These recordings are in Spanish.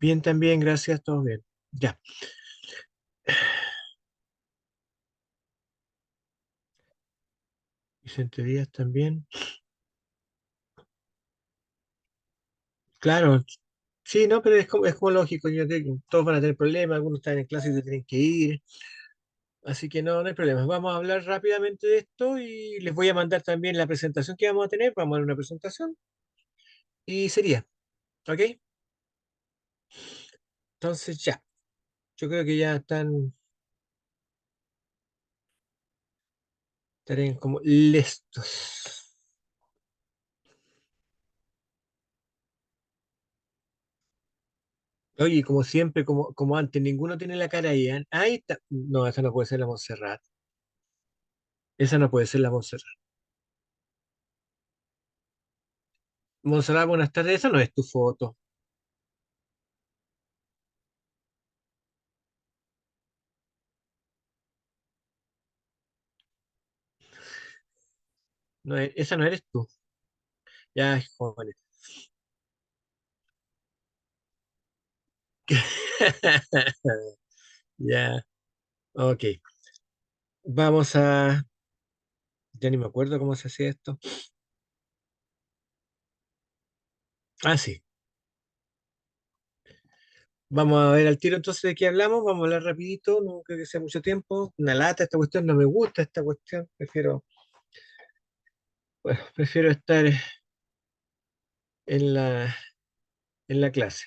Bien, también, gracias, todo bien. Ya. Vicente Díaz también. Claro, sí, no, pero es como lógico, todos van a tener problemas, algunos están en clase y se tienen que ir, así que no hay problemas. Vamos a hablar rápidamente de esto y les voy a mandar también la presentación que vamos a tener. Vamos a dar una presentación y sería, ¿ok? Entonces ya, yo creo que ya estarían como listos. Oye, como siempre, como antes, ninguno tiene la cara ahí, ¿eh? Ahí está. No, esa no puede ser la Montserrat. Esa no puede ser la Montserrat. Montserrat, buenas tardes. Esa no es tu foto. No esa no eres tú. Ya, jóvenes. Ya, ok. Vamos a. Ya ni me acuerdo cómo se hacía esto. Ah, sí. Vamos a ver al tiro entonces de qué hablamos. Vamos a hablar rapidito. No creo que sea mucho tiempo. Una lata esta cuestión. No me gusta esta cuestión. Prefiero estar en la clase.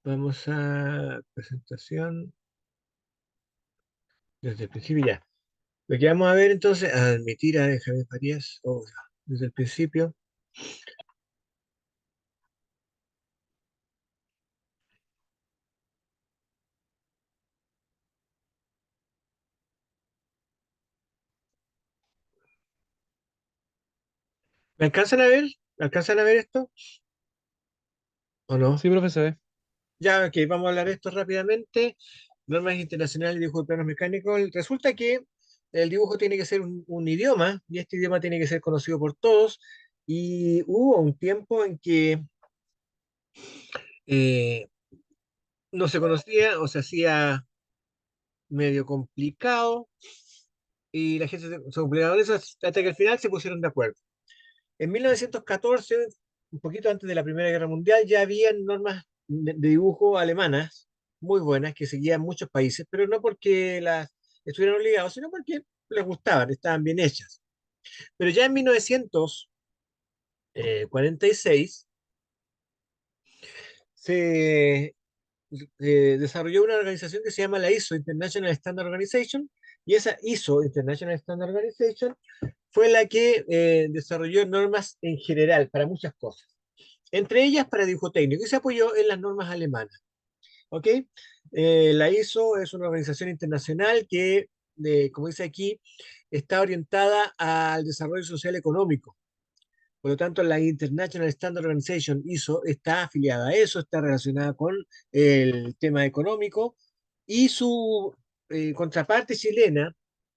Vamos a presentación desde el principio ya. Lo que vamos a ver entonces, admitir a Javier Farías, desde el principio. ¿Me alcanzan a ver? ¿Me alcanzan a ver esto? ¿O no? Sí, profesor. Ya, ok, vamos a hablar de esto rápidamente. Normas internacionales de dibujo de planos mecánicos. Resulta que el dibujo tiene que ser un idioma y este idioma tiene que ser conocido por todos. Y hubo un tiempo en que eh, no se conocía o se hacía medio complicado y la gente se complicaba en eso hasta que al final se pusieron de acuerdo. En 1914, un poquito antes de la Primera Guerra Mundial, ya habían normas de dibujo alemanas muy buenas que seguían muchos países, pero no porque las estuvieran obligados, sino porque les gustaban, estaban bien hechas. Pero ya en 1946 se desarrolló una organización que se llama la ISO, International Standard Organization, y esa ISO, International Standard Organization, fue la que desarrolló normas en general para muchas cosas, entre ellas para dibujo técnico, y se apoyó en las normas alemanas. ¿Ok? La ISO es una organización internacional que, como dice aquí, está orientada al desarrollo social económico. Por lo tanto, la International Standard Organization, ISO, está afiliada a eso, está relacionada con el tema económico y su contraparte chilena,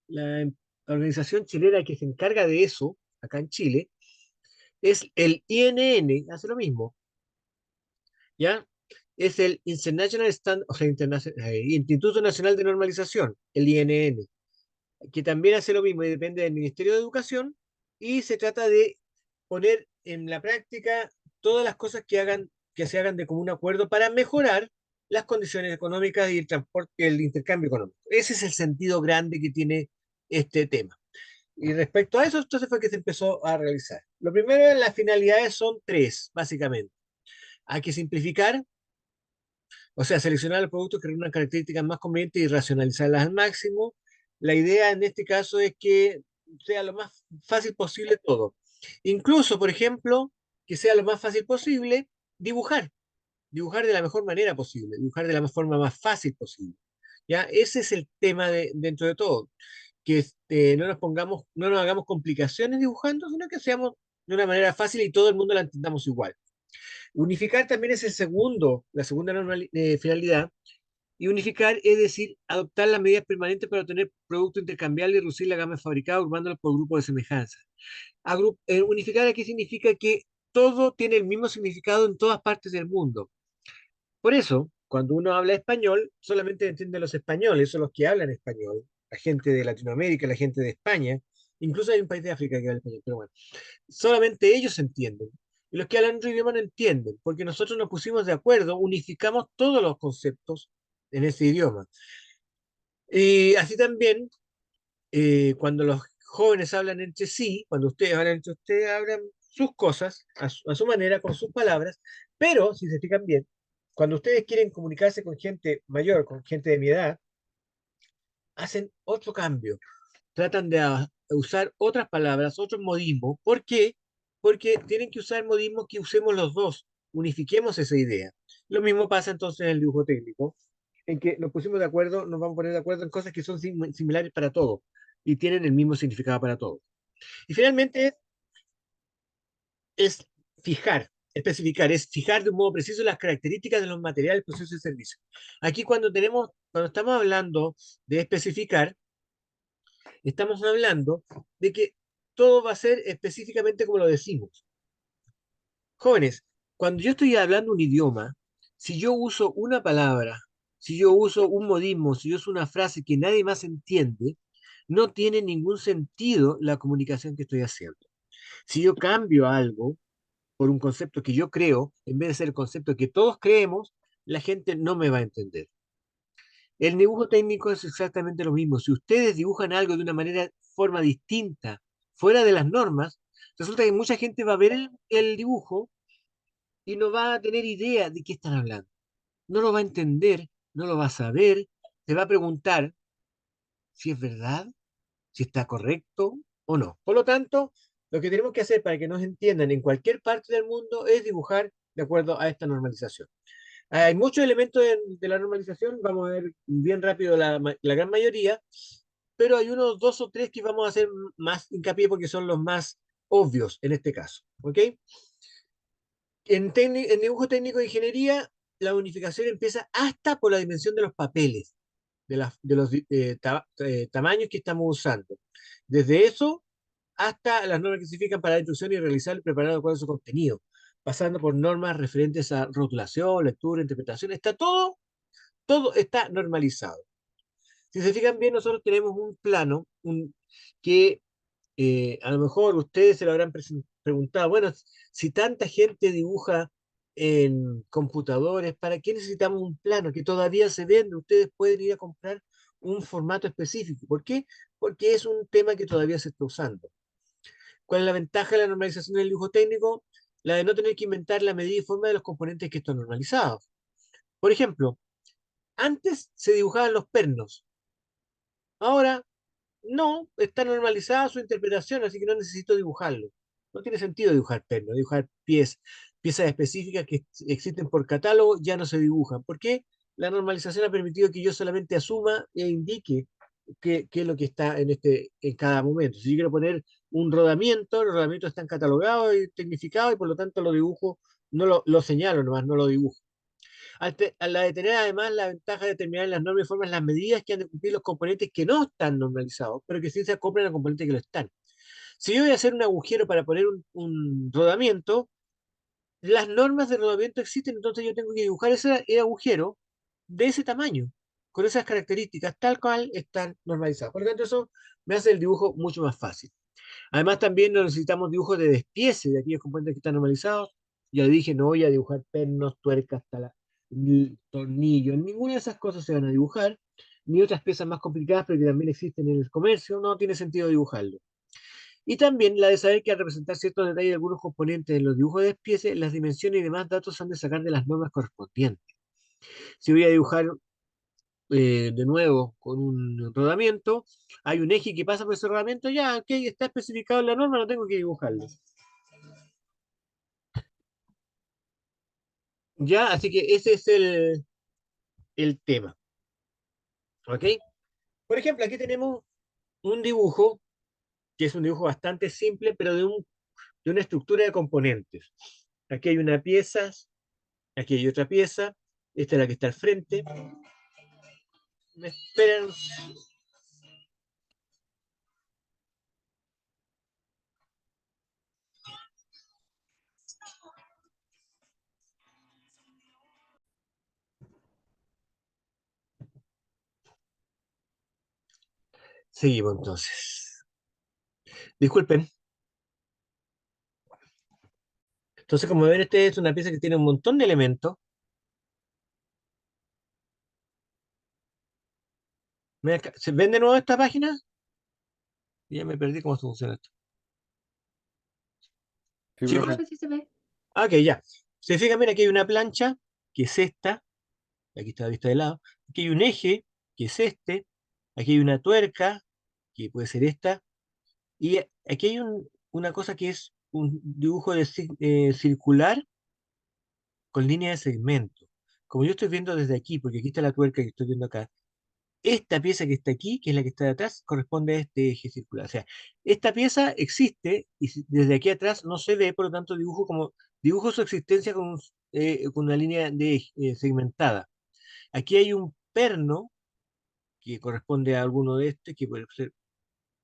la organización chilena que se encarga de eso, acá en Chile, es el INN, hace lo mismo, ¿ya? Es el International o sea, Instituto Nacional de Normalización, el INN, que también hace lo mismo y depende del Ministerio de Educación, y se trata de poner en la práctica todas las cosas que se hagan de común acuerdo para mejorar las condiciones económicas y el transporte, el intercambio económico. Ese es el sentido grande que tiene este tema. Y respecto a eso, entonces fue que se empezó a realizar. Lo primero, las finalidades son tres, básicamente. Hay que simplificar, o sea, seleccionar los productos que reúnan características más convenientes y racionalizarlas al máximo. La idea en este caso es que sea lo más fácil posible todo. Incluso, por ejemplo, que sea lo más fácil posible dibujar, dibujar de la mejor manera posible, dibujar de la forma más fácil posible. ¿Ya? Ese es el tema dentro de todo, que no nos hagamos complicaciones dibujando, sino que seamos de una manera fácil y todo el mundo la entendamos igual. Unificar también es la segunda finalidad, Y unificar es decir, adoptar las medidas permanentes para obtener producto intercambiable y reducir la gama de fabricados agrupándolos por grupos de semejanza. Unificar aquí significa que todo tiene el mismo significado en todas partes del mundo. Por eso, cuando uno habla español, solamente entiende los españoles, son los que hablan español, la gente de Latinoamérica, la gente de España, incluso hay un país de África que habla español, pero bueno, solamente ellos entienden. Y los que hablan otro idioma no entienden, porque nosotros nos pusimos de acuerdo, unificamos todos los conceptos en ese idioma. Y así también, cuando los jóvenes hablan entre sí, cuando ustedes hablan entre ustedes, hablan sus cosas a su manera, con sus palabras, pero si se fijan bien, cuando ustedes quieren comunicarse con gente mayor, con gente de mi edad, hacen otro cambio, tratan de usar otras palabras, otros modismos. ¿Por qué? Porque tienen que usar modismos que usemos los dos, unifiquemos esa idea. Lo mismo pasa entonces en el dibujo técnico, en que nos pusimos de acuerdo, nos vamos a poner de acuerdo en cosas que son similares para todos y tienen el mismo significado para todos. Y finalmente es fijar, especificar, es fijar de un modo preciso las características de los materiales, procesos y servicios. Aquí cuando estamos hablando de especificar, estamos hablando de que todo va a ser específicamente como lo decimos. Jóvenes, cuando yo estoy hablando un idioma, si yo uso una palabra, si yo uso un modismo, si yo uso una frase que nadie más entiende, no tiene ningún sentido la comunicación que estoy haciendo. Si yo cambio algo por un concepto que yo creo, en vez de ser el concepto que todos creemos, la gente no me va a entender. El dibujo técnico es exactamente lo mismo. Si ustedes dibujan algo de una forma distinta, fuera de las normas, resulta que mucha gente va a ver el dibujo y no va a tener idea de qué están hablando. No lo va a entender, no lo va a saber, se va a preguntar si es verdad, si está correcto o no. Por lo tanto, lo que tenemos que hacer para que nos entiendan en cualquier parte del mundo es dibujar de acuerdo a esta normalización. Hay muchos elementos de la normalización, vamos a ver bien rápido la gran mayoría, pero hay unos dos o tres que vamos a hacer más hincapié porque son los más obvios en este caso. ¿Ok? En dibujo técnico de ingeniería, la unificación empieza hasta por la dimensión de los papeles, de los tamaños que estamos usando. Desde eso hasta las normas que se fijan para la instrucción y realizar y preparar de acuerdo a su contenido, pasando por normas referentes a rotulación, lectura, interpretación, está todo está normalizado. Si se fijan bien, nosotros tenemos un plano que a lo mejor ustedes se lo habrán preguntado, bueno, si tanta gente dibuja en computadores, ¿para qué necesitamos un plano que todavía se vende? Ustedes pueden ir a comprar un formato específico. ¿Por qué? Porque es un tema que todavía se está usando. ¿Cuál es la ventaja de la normalización del dibujo técnico? La de no tener que inventar la medida y forma de los componentes que están normalizados. Por ejemplo, antes se dibujaban los pernos, ahora no, está normalizada su interpretación, así que no necesito dibujarlo. No tiene sentido dibujar pernos, dibujar piezas específicas que existen por catálogo ya no se dibujan. ¿Por qué? La normalización ha permitido que yo solamente asuma e indique qué es lo que está en cada momento. Si yo quiero poner un rodamiento, los rodamientos están catalogados y tecnificados y por lo tanto lo dibujo, no lo señalo nomás, no lo dibujo. Al de tener además la ventaja de determinar en las normas y formas las medidas que han de cumplir los componentes que no están normalizados, pero que sí se acoplan a componentes que lo están. Si yo voy a hacer un agujero para poner un rodamiento, las normas de rodamiento existen, entonces yo tengo que dibujar ese agujero de ese tamaño, con esas características, tal cual están normalizadas. Por lo tanto, eso me hace el dibujo mucho más fácil. Además, también no necesitamos dibujos de despiece de aquellos componentes que están normalizados. Ya dije, no voy a dibujar pernos, tuercas, ni tornillos, ninguna de esas cosas se van a dibujar, ni otras piezas más complicadas, pero que también existen en el comercio, no tiene sentido dibujarlo. Y también la de saber que al representar ciertos detalles de algunos componentes en los dibujos de despiece, las dimensiones y demás datos se han de sacar de las normas correspondientes. Si voy a dibujar de nuevo con un rodamiento, hay un eje que pasa por ese rodamiento, ya, ok, está especificado en la norma, no tengo que dibujarlo. Ya, así que ese es el tema. ¿Ok? Por ejemplo, aquí tenemos un dibujo, que es un dibujo bastante simple, pero de una estructura de componentes. Aquí hay una pieza, aquí hay otra pieza, esta es la que está al frente, Me esperan. Seguimos entonces. Disculpen. Entonces, como ven, esta es una pieza que tiene un montón de elementos. ¿Se ven de nuevo esta página? Ya me perdí cómo funciona esto. Sí, ¿Chicos? profe. Sí se ve. Ah, ok, ya. Se fijan, mira, aquí hay una plancha, que es esta. Aquí está vista de lado. Aquí hay un eje, que es este. Aquí hay una tuerca, que puede ser esta. Y aquí hay una cosa que es un dibujo circular con línea de segmento. Como yo estoy viendo desde aquí, porque aquí está la tuerca que estoy viendo acá, esta pieza que está aquí, que es la que está de atrás, corresponde a este eje circular. O sea, esta pieza existe y desde aquí atrás no se ve, por lo tanto dibujo su existencia con una línea segmentada. Aquí hay un perno que corresponde a alguno de estos, que puede ser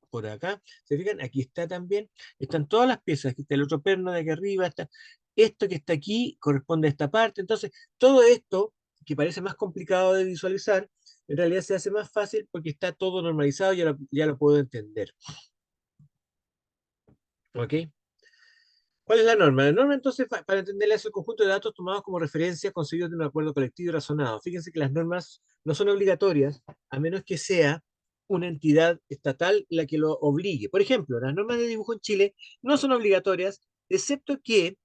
por acá. ¿Se fijan? Aquí está también. Están todas las piezas. Aquí está el otro perno de aquí arriba. Está. Esto que está aquí corresponde a esta parte. Entonces, todo esto, que parece más complicado de visualizar, en realidad se hace más fácil porque está todo normalizado y ya lo puedo entender. ¿Ok? ¿Cuál es la norma? La norma, entonces, para entenderla, es el conjunto de datos tomados como referencia conseguidos de un acuerdo colectivo y razonado. Fíjense que las normas no son obligatorias, a menos que sea una entidad estatal la que lo obligue. Por ejemplo, las normas de dibujo en Chile no son obligatorias, excepto que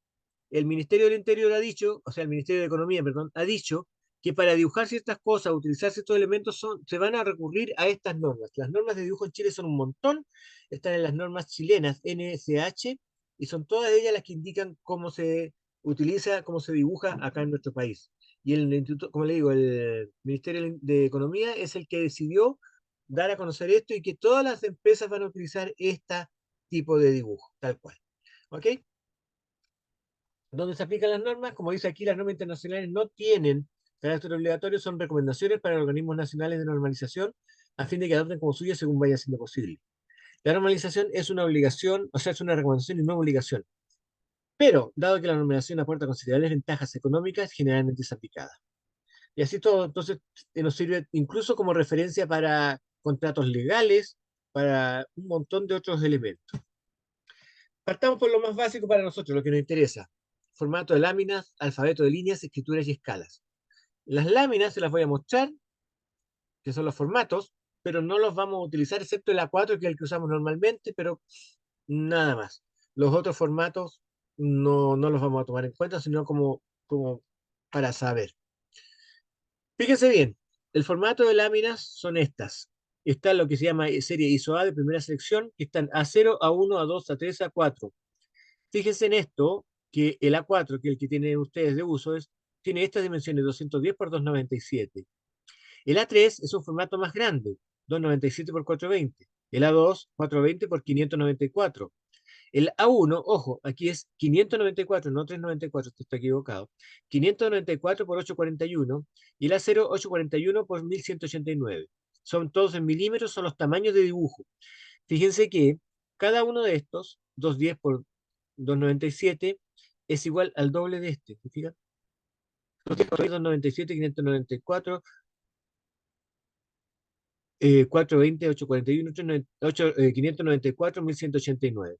el Ministerio del Interior ha dicho, o sea, el Ministerio de Economía, perdón, ha dicho que para dibujar ciertas cosas, utilizar ciertos elementos, se van a recurrir a estas normas. Las normas de dibujo en Chile son un montón, están en las normas chilenas NSH, y son todas ellas las que indican cómo se utiliza, cómo se dibuja acá en nuestro país. Y el instituto, como le digo, el Ministerio de Economía es el que decidió dar a conocer esto y que todas las empresas van a utilizar este tipo de dibujo, tal cual. ¿Ok? Donde se aplican las normas, como dice aquí, las normas internacionales no tienen carácter obligatorio, son recomendaciones para organismos nacionales de normalización a fin de que adopten como suya según vaya siendo posible. La normalización es una obligación, o sea, es una recomendación y no obligación. Pero, dado que la normalización aporta considerables ventajas económicas, generalmente es aplicada. Y así todo, entonces, nos sirve incluso como referencia para contratos legales, para un montón de otros elementos. Partamos por lo más básico para nosotros, lo que nos interesa. Formato de láminas, alfabeto de líneas, escrituras y escalas. Las láminas se las voy a mostrar, que son los formatos, pero no los vamos a utilizar excepto el A4, que es el que usamos normalmente, pero nada más. Los otros formatos no los vamos a tomar en cuenta, sino como para saber. Fíjense bien, el formato de láminas son estas. Está lo que se llama serie ISO-A de primera selección, que están A0, A1, A2, A3, A4. Fíjense en esto, que el A4, que es el que tienen ustedes de uso, tiene estas dimensiones 210 por 297. El A3 es un formato más grande, 297 por 420. El A2, 420 por 594. El A1, ojo, aquí es 594, no 394, esto está equivocado. 594 por 841 y el A0, 841 por 1189. Son todos en milímetros, son los tamaños de dibujo. Fíjense que cada uno de estos, 210 por 297, es igual al doble de este. ¿Se fijan? 297, 594, 420, 841, 594, 1189.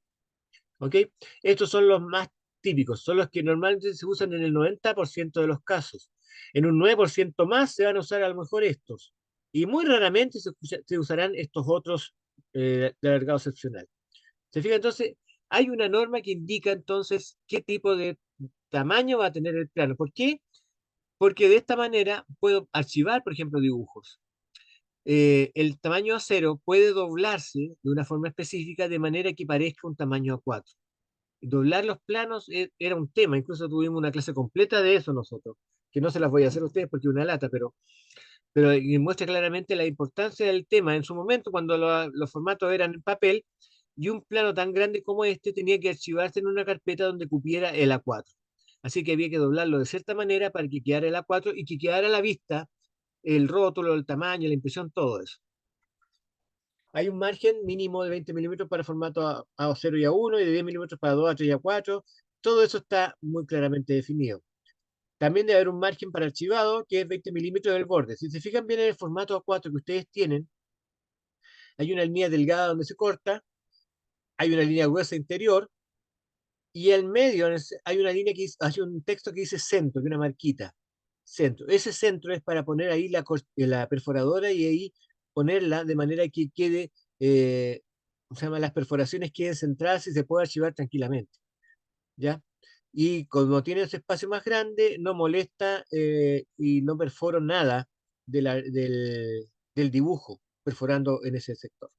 ¿Ok? Estos son los más típicos, son los que normalmente se usan en el 90% de los casos. En un 9% más se van a usar a lo mejor estos. Y muy raramente se usarán estos otros de alargado excepcional. ¿Se fija? Entonces, hay una norma que indica entonces qué tipo de tamaño va a tener el plano. ¿Por qué? Porque de esta manera puedo archivar, por ejemplo, dibujos. El tamaño A0 puede doblarse de una forma específica de manera que parezca un tamaño A4. Doblar los planos era un tema, incluso tuvimos una clase completa de eso nosotros, que no se las voy a hacer a ustedes porque es una lata, pero muestra claramente la importancia del tema en su momento cuando los formatos eran en papel y un plano tan grande como este tenía que archivarse en una carpeta donde cupiera el A4. Así que había que doblarlo de cierta manera para que quedara el A4 y que quedara a la vista el rótulo, el tamaño, la impresión, todo eso. Hay un margen mínimo de 20 milímetros para formato A0 y A1 y de 10 milímetros para 2, A3 y A4. Todo eso está muy claramente definido. También debe haber un margen para archivado que es 20 milímetros del borde. Si se fijan bien en el formato A4 que ustedes tienen, hay una línea delgada donde se corta, hay una línea gruesa interior y en medio hay una línea hay un texto que dice centro, que es una marquita. Centro. Ese centro es para poner ahí la perforadora y ahí ponerla de manera que quede, se llama, las perforaciones queden centradas y se pueda archivar tranquilamente. ¿Ya? Y como tiene ese espacio más grande, no molesta y no perforo nada del dibujo, perforando en ese sector.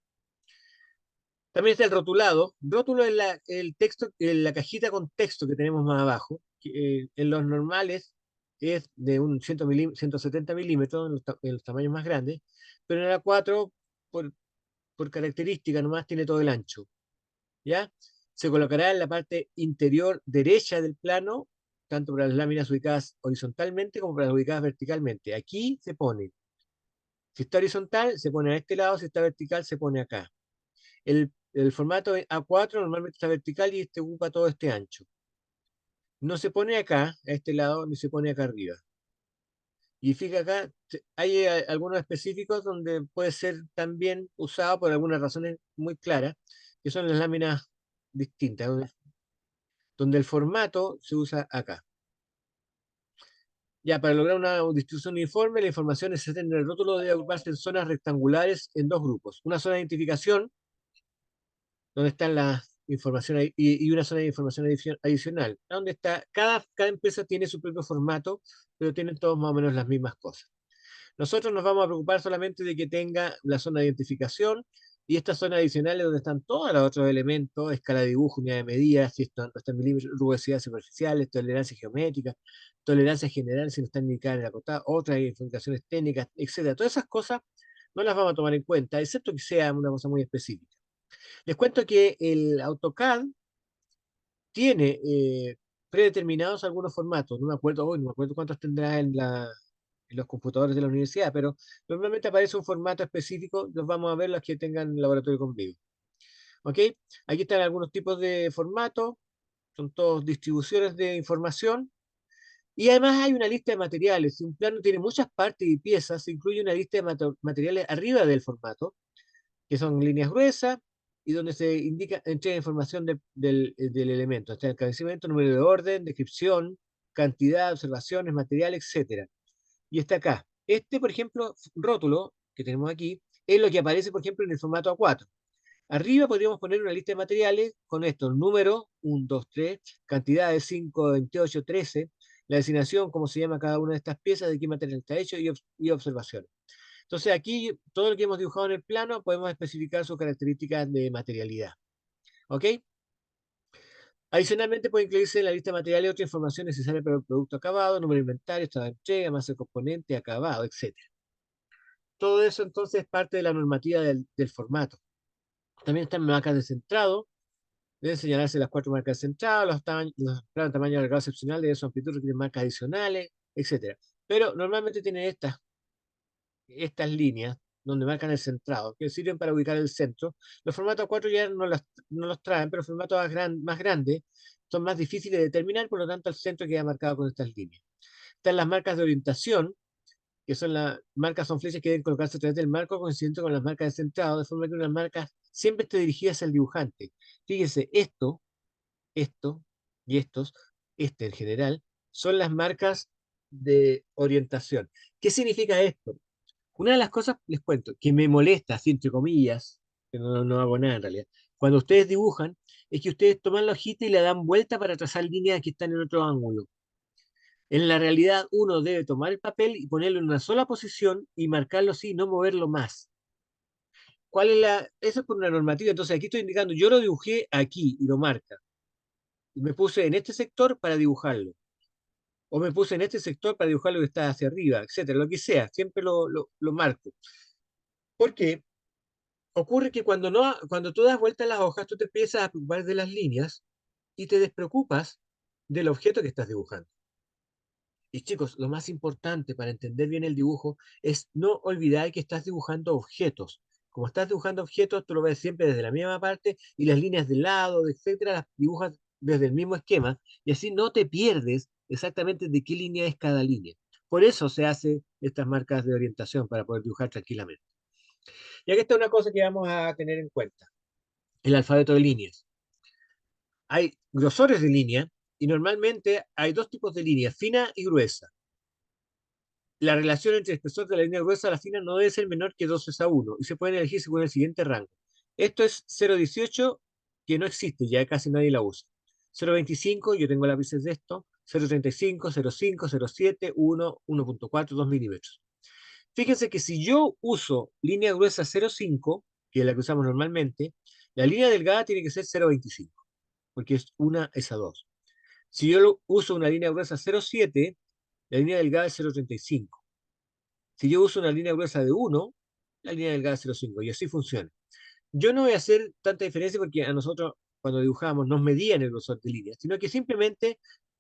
También está el rotulado. Rótulo es el texto, la cajita con texto que tenemos más abajo. Que, en los normales es de un 170 milímetros, en los tamaños más grandes, pero en el A4, por, por característica nomás, tiene todo el ancho. ¿Ya? Se colocará en la parte interior derecha del plano, tanto para las láminas ubicadas horizontalmente como para las ubicadas verticalmente. Aquí se pone, si está horizontal, se pone a este lado, si está vertical, se pone acá. El formato A4 normalmente está vertical y este ocupa todo este ancho. No se pone acá, a este lado, ni se pone acá arriba. Y fíjate acá, hay algunos específicos donde puede ser también usado por algunas razones muy claras, que son las láminas distintas, donde el formato se usa acá. Ya, para lograr una distribución uniforme, la información necesaria en el rótulo debe agruparse en zonas rectangulares en dos grupos. Una zona de identificación, donde están las informaciones, y una zona de información adicional, donde está, cada empresa tiene su propio formato, pero tienen todos más o menos las mismas cosas. Nosotros nos vamos a preocupar solamente de que tenga la zona de identificación y esta zona adicional es donde están todos los otros elementos, escala de dibujo, unidad de medida, si esto no está en milímetros, rugosidad superficiales, tolerancia geométrica, tolerancia general, si no están indicadas en la acotada, otras informaciones técnicas, etcétera. Todas esas cosas no las vamos a tomar en cuenta, excepto que sea una cosa muy específica. Les cuento que el AutoCAD tiene predeterminados algunos formatos, no me acuerdo hoy, no me acuerdo cuántos tendrá en los computadores de la universidad, pero normalmente aparece un formato específico, los vamos a ver los que tengan laboratorio conmigo. ¿Ok? Aquí están algunos tipos de formatos, son todos distribuciones de información, y además hay una lista de materiales. Si un plano tiene muchas partes y piezas, se incluye una lista de materiales arriba del formato, que son líneas gruesas, y donde se indica, entrega información del elemento, hasta el encabezamiento, número de orden, descripción, cantidad, observaciones, material, etcétera. Y está acá. Este, por ejemplo, rótulo que tenemos aquí, es lo que aparece, por ejemplo, en el formato A4. Arriba podríamos poner una lista de materiales con estos números, 1, 2, 3, cantidades 5, 28, 13, la designación, cómo se llama cada una de estas piezas, de qué material está hecho y observaciones. Entonces aquí, todo lo que hemos dibujado en el plano, podemos especificar sus características de materialidad. ¿Ok? Adicionalmente puede incluirse en la lista de materiales otra información necesaria para el producto acabado, número de inventario, estado de entrega, masa de componente, acabado, etc. Todo eso entonces es parte de la normativa del formato. También están marcas de centrado, deben señalarse las cuatro marcas de centrado, los planos de tamaño alargado excepcional de su amplitud requieren marcas adicionales, etc. Pero normalmente tienen estas líneas donde marcan el centrado, que sirven para ubicar el centro. Los formatos 4 ya no los traen, pero los formatos más grandes son más difíciles de determinar, por lo tanto el centro queda marcado con estas líneas. Están las marcas de orientación, que son las marcas, son flechas que deben colocarse a través del marco coincidente con las marcas de centrado, de forma que unas marcas siempre estén dirigidas al dibujante. Fíjense, esto y este en general, son las marcas de orientación. ¿Qué significa esto? Una de las cosas, les cuento, que me molesta, así entre comillas, que no hago nada en realidad, cuando ustedes dibujan, es que ustedes toman la hojita y la dan vuelta para trazar líneas que están en otro ángulo. En la realidad, uno debe tomar el papel y ponerlo en una sola posición y marcarlo así, no moverlo más. ¿Cuál es Eso es por una normativa. Entonces aquí estoy indicando, yo lo dibujé aquí y lo marca. Y me puse en este sector para dibujarlo. O me puse en este sector para dibujar lo que está hacia arriba, etcétera, lo que sea. Siempre lo marco. ¿Por qué? Ocurre que cuando tú das vuelta a las hojas, tú te empiezas a preocupar de las líneas y te despreocupas del objeto que estás dibujando. Y chicos, lo más importante para entender bien el dibujo es no olvidar que estás dibujando objetos. Como estás dibujando objetos, tú lo ves siempre desde la misma parte y las líneas de lado, etcétera, las dibujas desde el mismo esquema y así no te pierdes exactamente de qué línea es cada línea. Por eso se hace estas marcas de orientación para poder dibujar tranquilamente. Y aquí está una cosa que vamos a tener en cuenta, el alfabeto de líneas. Hay grosores de línea y normalmente hay dos tipos de líneas, fina y gruesa. La relación entre el espesor de la línea gruesa a la fina no debe ser menor que 2:1 y se pueden elegir según el siguiente rango. Esto es 0,18, que no existe, ya casi nadie la usa. 0,25, yo tengo lápices de esto. 0,35, 0,5, 0,7, 1, 1,4, 2 milímetros. Fíjense que si yo uso línea gruesa 0,5, que es la que usamos normalmente, la línea delgada tiene que ser 0,25, porque es una es a 2. Si yo uso una línea gruesa 0,7, la línea delgada es 0,35. Si yo uso una línea gruesa de 1, la línea delgada es 0,5 y así funciona. Yo no voy a hacer tanta diferencia porque a nosotros cuando dibujamos nos medían el grosor de líneas, sino que simplemente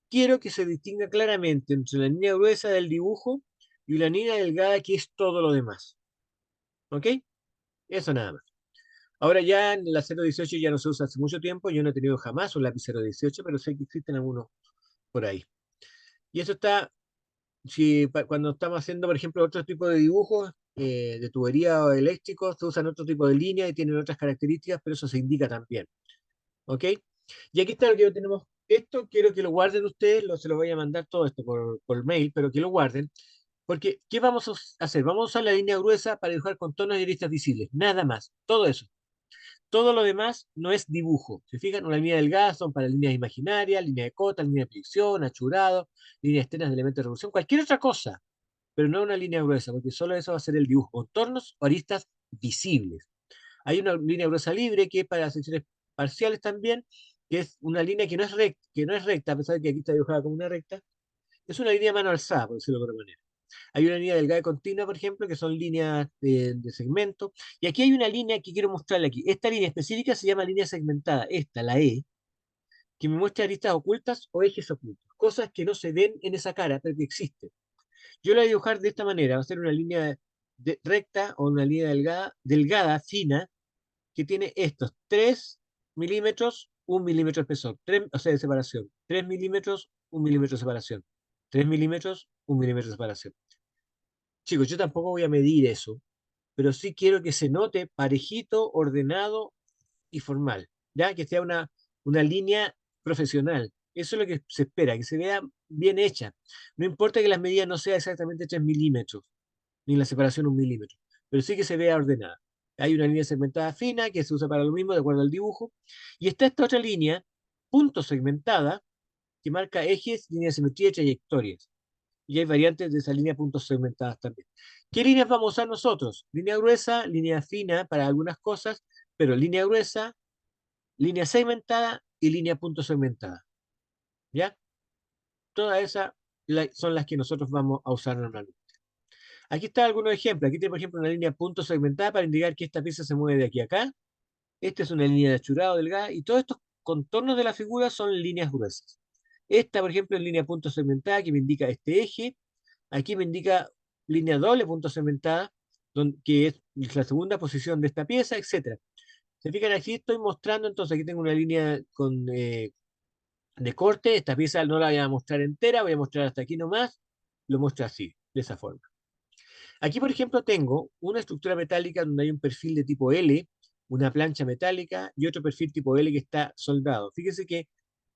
quiero que se distinga claramente entre la línea gruesa del dibujo y la línea delgada que es todo lo demás. ¿Ok? Eso nada más. Ahora ya en la 0,18 ya no se usa hace mucho tiempo, yo no he tenido jamás un lápiz 0,18, pero sé que existen algunos por ahí. Y eso está si cuando estamos haciendo, por ejemplo, otro tipo de dibujos de tubería o eléctricos, se usan otro tipo de línea y tienen otras características, pero eso se indica también. ¿Ok? Y aquí está lo que tenemos. Esto quiero que lo guarden ustedes, se lo voy a mandar todo esto por mail, pero que lo guarden. Porque, ¿qué vamos a hacer? Vamos a usar la línea gruesa para dibujar contornos y aristas visibles. Nada más. Todo eso. Todo lo demás no es dibujo. ¿Se fijan? Una línea delgada son para líneas imaginarias, línea de cota, línea de predicción, achurado, líneas externas de elementos de revolución, cualquier otra cosa, pero no una línea gruesa, porque solo eso va a ser el dibujo, contornos o aristas visibles. Hay una línea gruesa libre que es para secciones parciales también, que es una línea que no es recta, a pesar de que aquí está dibujada como una recta, es una línea a mano alzada, por decirlo de alguna manera. Hay una línea delgada y continua, por ejemplo, que son líneas de segmento. Y aquí hay una línea que quiero mostrarle aquí. Esta línea específica se llama línea segmentada, esta, la E, que me muestra aristas ocultas o ejes ocultos, cosas que no se ven en esa cara, pero que existen. Yo la voy a dibujar de esta manera, va a ser una línea recta o una línea delgada, fina, que tiene estos 3 milímetros, 1 milímetro de espesor, o sea, de separación, 3 milímetros, 1 milímetro de separación, 3 milímetros, 1 milímetro de separación. Chicos, yo tampoco voy a medir eso, pero sí quiero que se note parejito, ordenado y formal, ya que sea una línea profesional. Eso es lo que se espera, que se vea bien hecha. No importa que las medidas no sean exactamente 3 milímetros, ni la separación 1 milímetro, pero sí que se vea ordenada. Hay una línea segmentada fina que se usa para lo mismo, de acuerdo al dibujo, y está esta otra línea, punto segmentada, que marca ejes, líneas de simetría y trayectorias. Y hay variantes de esa línea puntos segmentadas también. ¿Qué líneas vamos a usar nosotros? Línea gruesa, línea fina para algunas cosas, pero línea gruesa, línea segmentada y línea punto segmentada. ¿Ya? Todas esas son las que nosotros vamos a usar normalmente. Aquí están algunos ejemplos. Aquí tiene, por ejemplo, una línea punto segmentada para indicar que esta pieza se mueve de aquí a acá. Esta es una línea de achurado delgada y todos estos contornos de la figura son líneas gruesas. Esta, por ejemplo, es línea punto segmentada que me indica este eje. Aquí me indica línea doble punto segmentada, que es la segunda posición de esta pieza, etcétera. Se fijan, aquí estoy mostrando, entonces aquí tengo una línea de corte. Esta pieza no la voy a mostrar entera, voy a mostrar hasta aquí nomás. Lo muestro así, de esa forma. Aquí, por ejemplo, tengo una estructura metálica donde hay un perfil de tipo L, una plancha metálica y otro perfil tipo L que está soldado. Fíjense que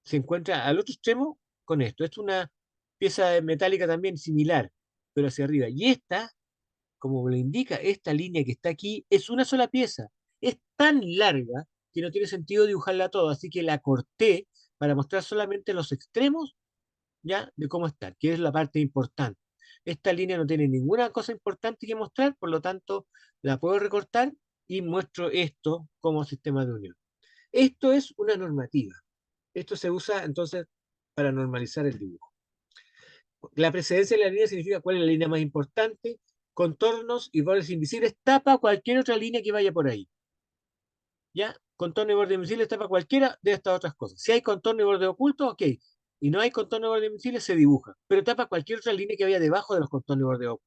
se encuentra al otro extremo con esto. Esto es una pieza metálica también similar, pero hacia arriba. Y esta, como me lo indica, esta línea que está aquí es una sola pieza. Es tan larga que no tiene sentido dibujarla toda, así que la corté para mostrar solamente los extremos ya de cómo está, que es la parte importante. Esta línea no tiene ninguna cosa importante que mostrar, por lo tanto la puedo recortar y muestro esto como sistema de unión. Esto es una normativa. Esto se usa entonces para normalizar el dibujo. La precedencia de la línea significa cuál es la línea más importante. Contornos y bordes invisibles tapa cualquier otra línea que vaya por ahí. ¿Ya? Contorno y borde invisible tapa cualquiera de estas otras cosas. Si hay contorno y borde oculto, ok, y no hay contorno de borde invisible, se dibuja, pero tapa cualquier otra línea que vaya debajo de los contornos de borde oculto.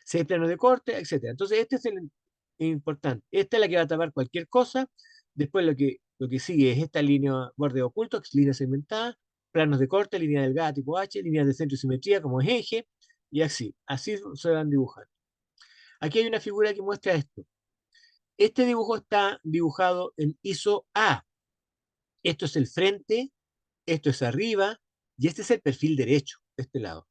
Si hay planos de corte, etcétera. Entonces, este es el importante. Esta es la que va a tapar cualquier cosa. Después lo que sigue es esta línea borde oculto, que es línea segmentada, planos de corte, línea delgada tipo H, líneas de centro y simetría como es eje, y así. Así se van dibujando. Aquí hay una figura que muestra esto. Este dibujo está dibujado en ISO A. Esto es el frente, esto es arriba, y este es el perfil derecho, de este lado.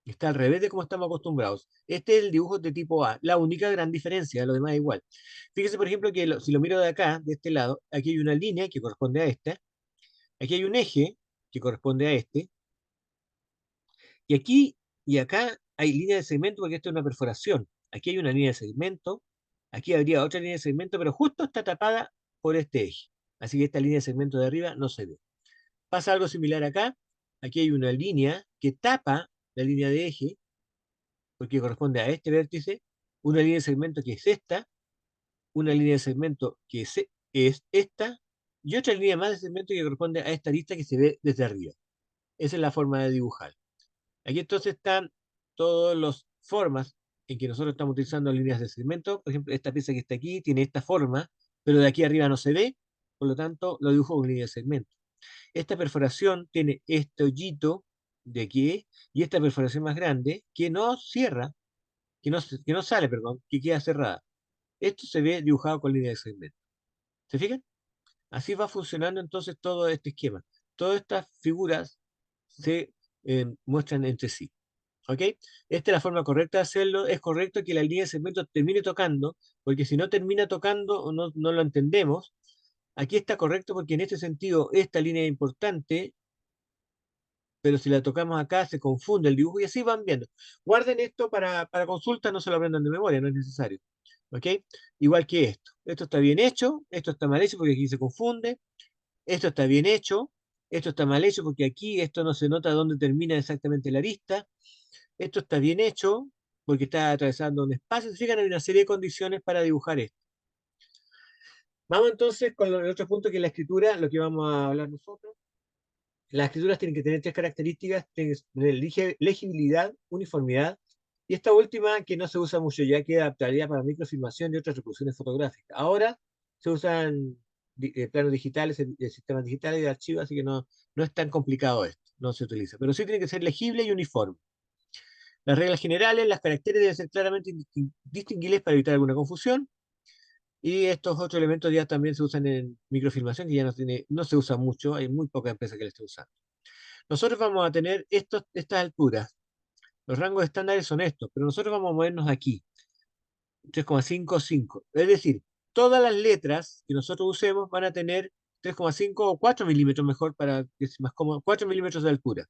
Está al revés de como estamos acostumbrados. Este es el dibujo de tipo A, la única gran diferencia, lo demás es igual. Fíjese, por ejemplo, que si lo miro de acá, de este lado, aquí hay una línea que corresponde a esta, aquí hay un eje que corresponde a este, y aquí y acá hay línea de segmento porque esto es una perforación. Aquí hay una línea de segmento, aquí habría otra línea de segmento, pero justo está tapada por este eje. Así que esta línea de segmento de arriba no se ve. Pasa algo similar acá. Aquí hay una línea que tapa la línea de eje, porque corresponde a este vértice, una línea de segmento que es esta, una línea de segmento que es esta, y otra línea más de segmento que corresponde a esta lista que se ve desde arriba. Esa es la forma de dibujar. Aquí entonces están todas las formas en que nosotros estamos utilizando líneas de segmento. Por ejemplo, esta pieza que está aquí tiene esta forma, pero de aquí arriba no se ve, por lo tanto lo dibujo con línea de segmento. Esta perforación tiene este hoyito de aquí y esta perforación más grande que no cierra, que no sale, perdón, que queda cerrada. Esto se ve dibujado con línea de segmento. ¿Se fijan? Así va funcionando entonces todo este esquema. Todas estas figuras se muestran entre sí. ¿Ok? Esta es la forma correcta de hacerlo. Es correcto que la línea de segmento termine tocando, porque si no termina tocando o no lo entendemos, aquí está correcto porque en este sentido esta línea es importante, pero si la tocamos acá se confunde el dibujo y así van viendo. Guarden esto para consulta, no se lo aprendan de memoria, no es necesario. ¿Ok? Igual que esto. Esto está bien hecho, esto está mal hecho porque aquí se confunde, esto está bien hecho, esto está mal hecho porque aquí esto no se nota dónde termina exactamente la arista, esto está bien hecho porque está atravesando un espacio. Se fijan, hay una serie de condiciones para dibujar esto. Vamos entonces con el otro punto que es la escritura, lo que vamos a hablar nosotros. Las escrituras tienen que tener tres características: tienen que tener legibilidad, uniformidad, y esta última que no se usa mucho ya, que es adaptabilidad para microfilmación y otras reproducciones fotográficas. Ahora se usan planos digitales, sistemas digitales de archivos, así que no es tan complicado esto, no se utiliza, pero sí tiene que ser legible y uniforme. Las reglas generales, las caracteres deben ser claramente distinguibles para evitar alguna confusión, y estos otros elementos ya también se usan en microfilmación, que ya no se usa mucho, hay muy pocas empresas que la están usando. Nosotros vamos a tener estas alturas. Los rangos estándares son estos, pero nosotros vamos a movernos aquí, 3,55. Es decir, todas las letras que nosotros usemos van a tener 3,5 o 4 milímetros mejor para que sea más cómodo, 4 milímetros de altura.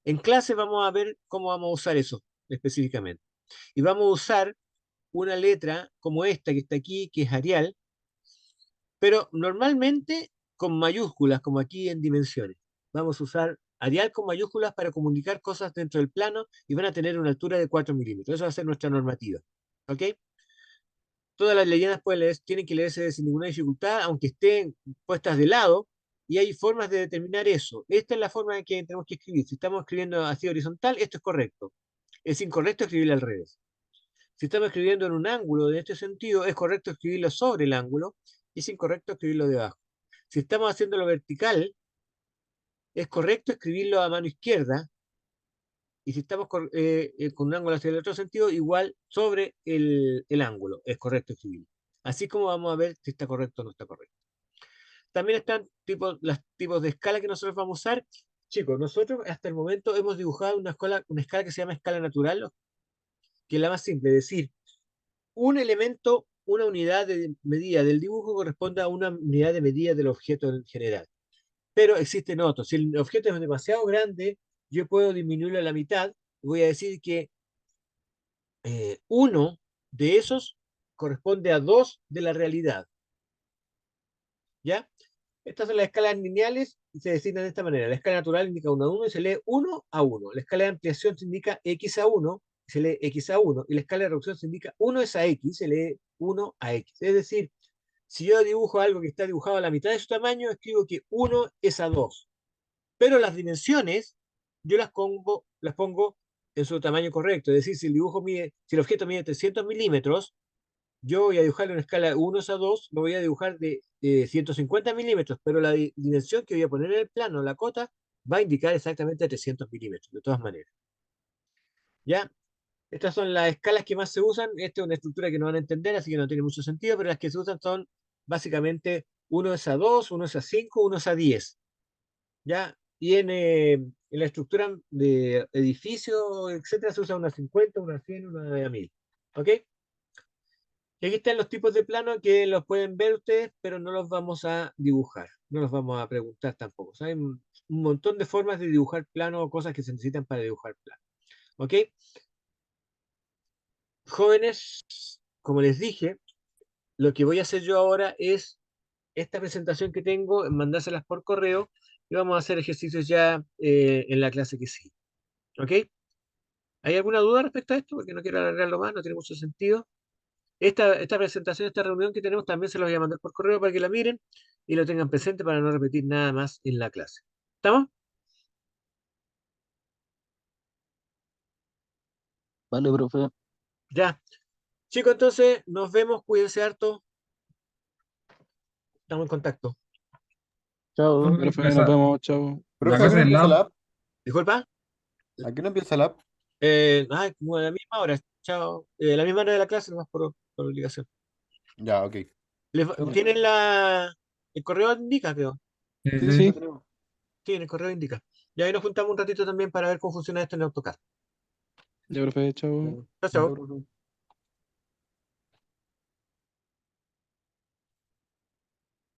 En clase vamos a ver cómo vamos a usar eso específicamente. Y vamos a usar una letra como esta que está aquí, que es Arial, pero normalmente con mayúsculas, como aquí en dimensiones. Vamos a usar Arial con mayúsculas para comunicar cosas dentro del plano y van a tener una altura de 4 milímetros. Eso va a ser nuestra normativa. ¿Ok? Todas las leyendas tienen que leerse sin ninguna dificultad, aunque estén puestas de lado, y hay formas de determinar eso. Esta es la forma en que tenemos que escribir. Si estamos escribiendo así horizontal, esto es correcto. Es incorrecto escribirlo al revés. Si estamos escribiendo en un ángulo de este sentido, es correcto escribirlo sobre el ángulo y es incorrecto escribirlo debajo. Si estamos haciéndolo vertical, es correcto escribirlo a mano izquierda, y si estamos con un ángulo hacia el otro sentido, igual sobre el ángulo, es correcto escribirlo. Así como vamos a ver si está correcto o no está correcto. También están los tipos de escala que nosotros vamos a usar. Chicos, nosotros hasta el momento hemos dibujado una escala que se llama escala natural, que es la más simple, es decir, un elemento, una unidad de medida del dibujo corresponde a una unidad de medida del objeto en general. Pero existen otros. Si el objeto es demasiado grande, yo puedo disminuirlo a la mitad. Voy a decir que uno de esos corresponde a dos de la realidad. ¿Ya? Estas son las escalas lineales y se designan de esta manera. La escala natural indica 1 a 1 y se lee 1 a 1. La escala de ampliación se indica x a 1 y se lee x a 1. Y la escala de reducción se indica 1 es a x y se lee 1 a x. Es decir, si yo dibujo algo que está dibujado a la mitad de su tamaño, escribo que 1 es a 2. Pero las dimensiones yo las pongo en su tamaño correcto. Es decir, si el objeto mide 300 milímetros, yo voy a dibujarle una escala de 1 a 2, lo voy a dibujar de 150 milímetros, pero la dimensión que voy a poner en el plano, la cota, va a indicar exactamente 300 milímetros, de todas maneras. ¿Ya? Estas son las escalas que más se usan. Esta es una estructura que no van a entender, así que no tiene mucho sentido, pero las que se usan son básicamente 1 es a 2, 1 es a 5, 1 es a 10. ¿Ya? Y en la estructura de edificio, etcétera, se usa una 50, una 100, una 1000. ¿Ok? Y aquí están los tipos de plano que los pueden ver ustedes, pero no los vamos a dibujar, no los vamos a preguntar tampoco. O sea, hay un montón de formas de dibujar plano o cosas que se necesitan para dibujar plano. ¿Ok? Jóvenes, como les dije, lo que voy a hacer yo ahora es esta presentación que tengo, mandárselas por correo y vamos a hacer ejercicios ya en la clase que sigue. ¿Ok? ¿Hay alguna duda respecto a esto? Porque no quiero alargarlo más, no tiene mucho sentido. Esta presentación, esta reunión que tenemos también se los voy a mandar por correo para que la miren y lo tengan presente para no repetir nada más en la clase. ¿Estamos? Vale, profe. Ya. Chicos, entonces nos vemos, cuídense harto, estamos en contacto. Chao. Profe, nos vemos, chao. La clase del empieza la lab, app? Disculpa. ¿A qué no empieza la app? Como a la misma hora, chao. La misma hora de la clase, nomás por obligación. Ya, ok. Ya. ¿Tienen el correo indica, creo? sí, Sí, sí. sí, creo. Sí, en el correo indica. Y ahí nos juntamos un ratito también para ver cómo funciona esto en AutoCAD. Ya, profe, chao. Chao, Ya, chao. profe.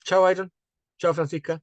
Chao, Iron. Chao, Francisca.